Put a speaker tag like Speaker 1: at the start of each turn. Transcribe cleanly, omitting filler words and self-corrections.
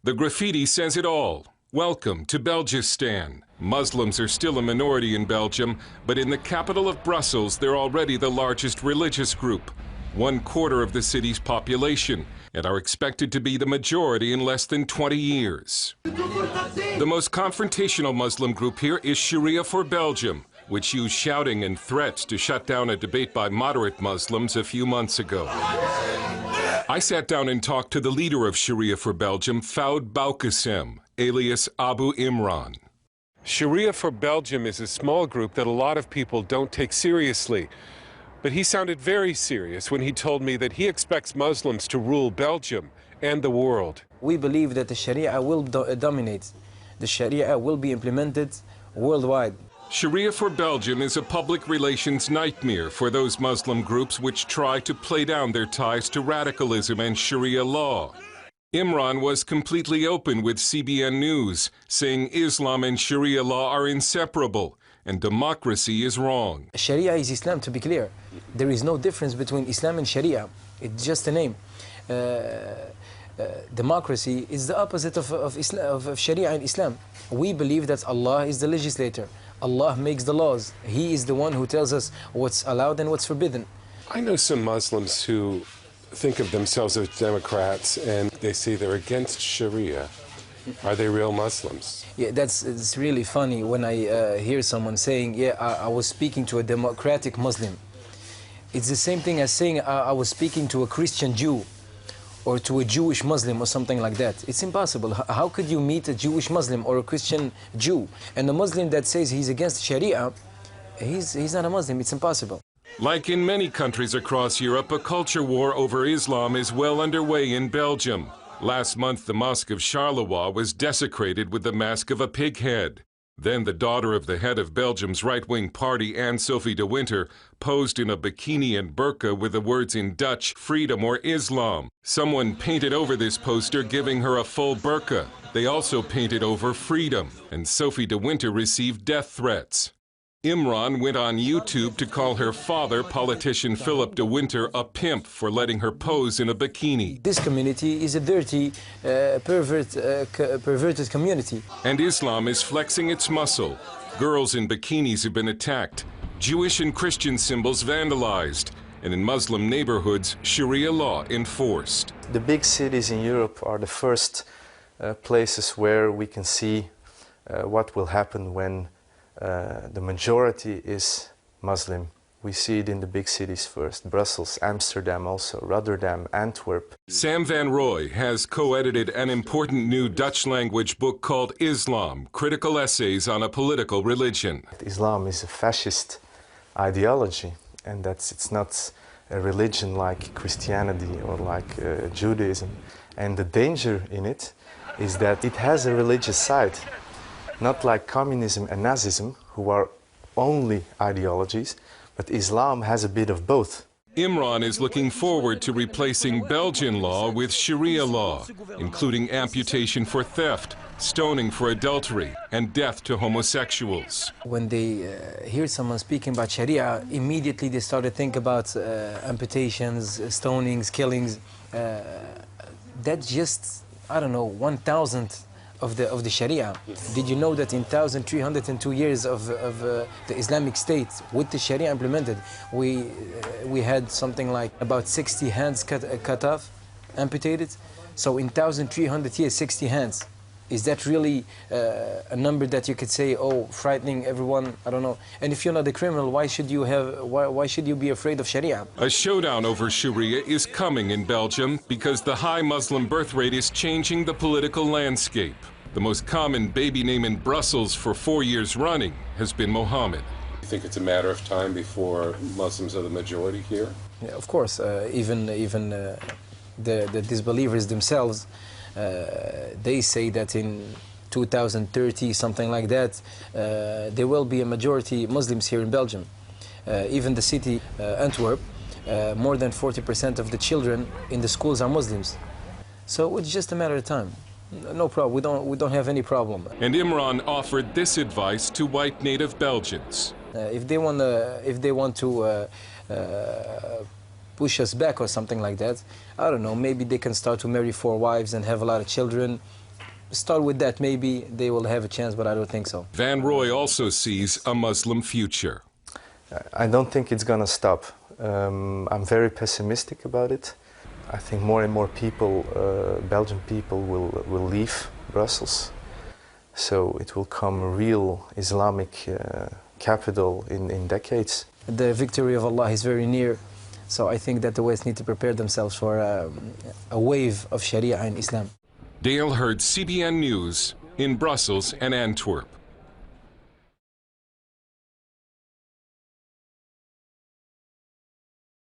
Speaker 1: The graffiti says it all. Welcome to Belgistan. Muslims are still a minority in Belgium, but in the capital of Brussels, they're already the largest religious group, 1/4 of the city's population, and are expected to be the majority in less than 20 years. The most confrontational Muslim group here is sharia4Belgium, which used shouting and threats to shut down a debate by moderate Muslims a few months ago. I sat down and talked to the leader of sharia4Belgium, Hurd alias Abu Imran.
Speaker 2: sharia4Belgium is a small group that a lot of people don't take seriously. But he sounded very serious when he told me that he expects Muslims to rule Belgium and the world.
Speaker 3: We believe that the Sharia will dominate. The Sharia will be implemented worldwide.
Speaker 1: sharia4Belgium is a public relations nightmare for those Muslim groups which try to play down their ties to radicalism and Sharia law. Imran was completely open with CBN News, saying Islam and Sharia law are inseparable and democracy is wrong.
Speaker 3: Sharia is Islam, to be clear. There is no difference between Islam and Sharia. It's just a name. Democracy is the opposite of Sharia and Islam. We believe that Allah is the legislator. Allah makes the laws. He is the one who tells us what's allowed and what's forbidden.
Speaker 2: I know some Muslims who think of themselves as Democrats and they say they're against Sharia. Are they real Muslims?
Speaker 3: Yeah, it's really funny when I hear someone saying, yeah, I was speaking to a democratic Muslim. It's the same thing as saying I was speaking to a Christian Jew or to a Jewish Muslim or something like that. It's impossible. How could you meet a Jewish Muslim or a Christian Jew? And a Muslim that says he's against Sharia, he's not a Muslim. It's impossible.
Speaker 1: Like in many countries across Europe, a culture war over Islam is well underway in Belgium. Last month, the Mosque of Charleroi was desecrated with the mask of a pig head. Then the daughter of the head of Belgium's right-wing party, Anne-Sophie de Winter, posed in a bikini and burqa with the words in Dutch, freedom or Islam. Someone painted over this poster, giving her a full burqa. They also painted over freedom, and Sophie de Winter received death threats. Imran went on YouTube to call her father, politician Philip de Winter, a pimp for letting her pose in a bikini.
Speaker 3: This community is a dirty, perverted community.
Speaker 1: And Islam is flexing its muscle. Girls in bikinis have been attacked, Jewish and Christian symbols vandalized, and in Muslim neighborhoods, Sharia law enforced.
Speaker 4: The big cities in Europe are the first places where we can see what will happen when the majority is Muslim. We see it in the big cities first, Brussels, Amsterdam also, Rotterdam, Antwerp.
Speaker 1: Sam van Rooij has co-edited an important new Dutch-language book called Islam, Critical Essays on a Political Religion.
Speaker 4: Islam is a fascist ideology, and it's not a religion like Christianity or like Judaism. And the danger in it is that it has a religious side. Not like communism and Nazism, who are only ideologies, but Islam has a bit of both.
Speaker 1: Imran is looking forward to replacing Belgian law with Sharia law, including amputation for theft, stoning for adultery, and death to homosexuals.
Speaker 3: When they hear someone speaking about Sharia, immediately they start to think about amputations, stonings, killings. That's just, I don't know, 1,000th of the Sharia. Did you know that in 1,302 years of the Islamic State, with the Sharia implemented, we had something like about 60 hands cut off, amputated? So in 1,300 years, 60 hands. Is that really a number that you could say, oh, frightening everyone? I don't know. And if you're not a criminal, why should you be afraid of Sharia?
Speaker 1: A showdown over Sharia is coming in Belgium because the high Muslim birth rate is changing the political landscape. The most common baby name in Brussels for 4 years running has been Mohammed.
Speaker 2: You think it's a matter of time before Muslims are the majority here?
Speaker 3: Yeah, of course. Even the disbelievers themselves, they say that in 2030, something like that, there will be a majority Muslims here in Belgium. Even the city, Antwerp, more than 40% of the children in the schools are Muslims. So it's just a matter of time. No problem. We don't have any problem.
Speaker 1: And Imran offered this advice to white native Belgians.
Speaker 3: If they want to push us back or something like that, I don't know, maybe they can start to marry 4 wives and have a lot of children, start with that. Maybe they will have a chance, but I don't think so.
Speaker 1: Van Roy also sees a Muslim future.
Speaker 4: I don't think it's gonna stop. I'm very pessimistic about it. I think more and more people, Belgian people, will leave Brussels. So it will come a real Islamic capital in decades.
Speaker 3: The victory of Allah is very near. So I think that the West need to prepare themselves for a wave of Sharia in Islam.
Speaker 1: Dale Hurd, CBN News in Brussels and Antwerp.